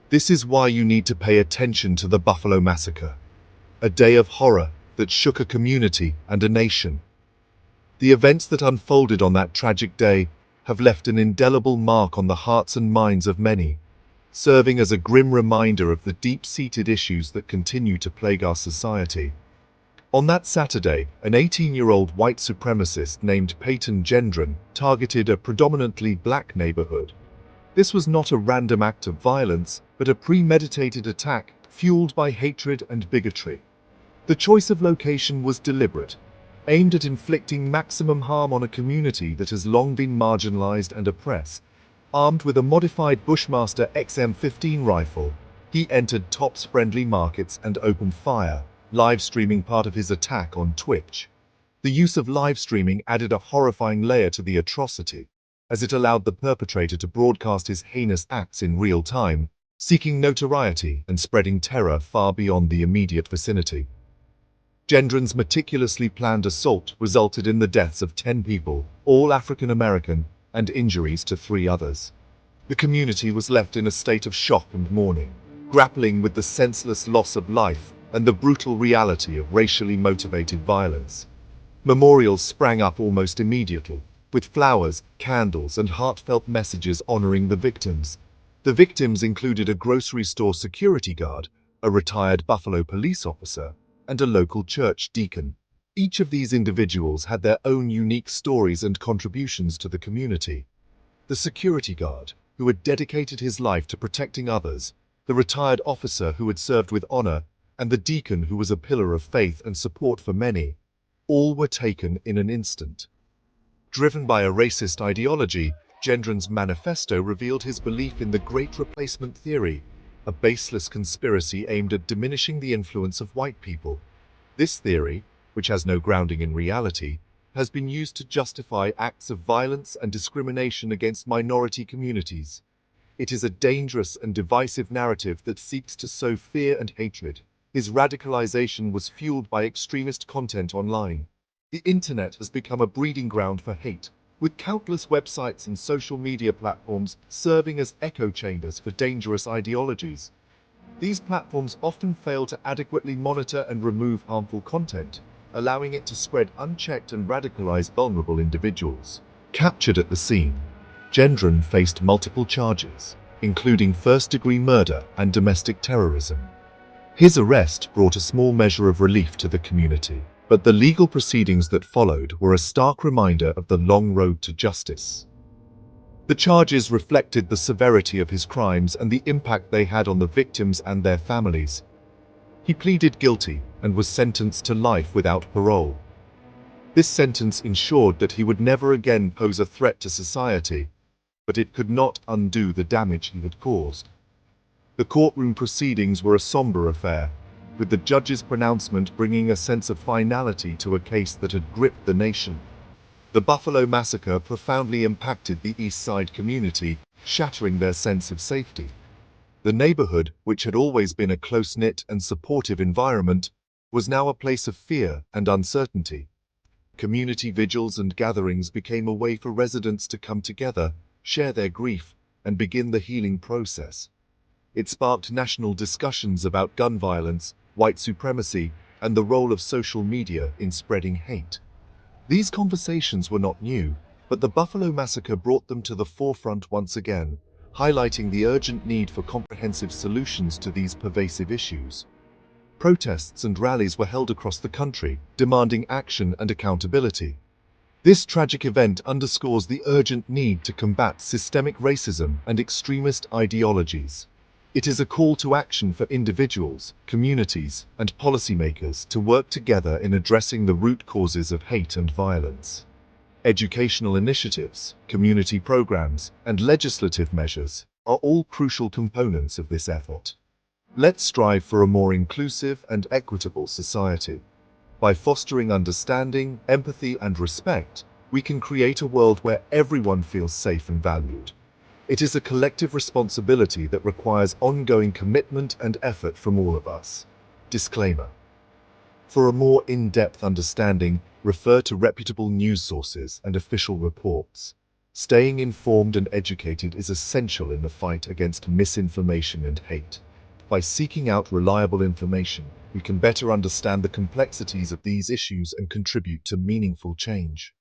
This is why you need to pay attention to the Buffalo Massacre, a day of horror that shook a community and a nation. The events that unfolded on that tragic day have left an indelible mark on the hearts and minds of many, serving as a grim reminder of the deep-seated issues that continue to plague our society. On that Saturday, an 18-year-old white supremacist named Peyton Gendron targeted a predominantly black neighborhood. This was not a random act of violence, but a premeditated attack fueled by hatred and bigotry. The choice of location was deliberate, aimed at inflicting maximum harm on a community that has long been marginalized and oppressed. Armed with a modified Bushmaster XM15 rifle, he entered Tops Friendly Markets and opened fire, live streaming part of his attack on Twitch. The use of live streaming added a horrifying layer to the atrocity, as it allowed the perpetrator to broadcast his heinous acts in real time, seeking notoriety and spreading terror far beyond the immediate vicinity. Gendron's meticulously planned assault resulted in the deaths of 10 people, all African American, and injuries to 3 others. The community was left in a state of shock and mourning, grappling with the senseless loss of life and the brutal reality of racially motivated violence. Memorials sprang up almost immediately, with flowers, candles, and heartfelt messages honoring the victims. The victims included a grocery store security guard, a retired Buffalo police officer, and a local church deacon. Each of these individuals had their own unique stories and contributions to the community. The security guard, who had dedicated his life to protecting others, the retired officer who had served with honor, and the deacon who was a pillar of faith and support for many, all were taken in an instant. Driven by a racist ideology, Gendron's manifesto revealed his belief in the Great Replacement Theory, a baseless conspiracy aimed at diminishing the influence of white people. This theory, which has no grounding in reality, has been used to justify acts of violence and discrimination against minority communities. It is a dangerous and divisive narrative that seeks to sow fear and hatred. His radicalization was fueled by extremist content online. The internet has become a breeding ground for hate, with countless websites and social media platforms serving as echo chambers for dangerous ideologies. These platforms often fail to adequately monitor and remove harmful content, allowing it to spread unchecked and radicalize vulnerable individuals. Captured at the scene, Gendron faced multiple charges, including first-degree murder and domestic terrorism. His arrest brought a small measure of relief to the community, but the legal proceedings that followed were a stark reminder of the long road to justice. The charges reflected the severity of his crimes and the impact they had on the victims and their families. He pleaded guilty and was sentenced to life without parole. This sentence ensured that he would never again pose a threat to society, but it could not undo the damage he had caused. The courtroom proceedings were a somber affair, with the judge's pronouncement bringing a sense of finality to a case that had gripped the nation. The Buffalo Massacre profoundly impacted the East Side community, shattering their sense of safety. The neighborhood, which had always been a close-knit and supportive environment, was now a place of fear and uncertainty. Community vigils and gatherings became a way for residents to come together, share their grief, and begin the healing process. It sparked national discussions about gun violence, white supremacy, and the role of social media in spreading hate. These conversations were not new, but the Buffalo Massacre brought them to the forefront once again, highlighting the urgent need for comprehensive solutions to these pervasive issues. Protests and rallies were held across the country, demanding action and accountability. This tragic event underscores the urgent need to combat systemic racism and extremist ideologies. It is a call to action for individuals, communities, and policymakers to work together in addressing the root causes of hate and violence. Educational initiatives, community programs, and legislative measures are all crucial components of this effort. Let's strive for a more inclusive and equitable society. By fostering understanding, empathy, and respect, we can create a world where everyone feels safe and valued. It is a collective responsibility that requires ongoing commitment and effort from all of us. Disclaimer. For a more in-depth understanding, refer to reputable news sources and official reports. Staying informed and educated is essential in the fight against misinformation and hate. By seeking out reliable information, we can better understand the complexities of these issues and contribute to meaningful change.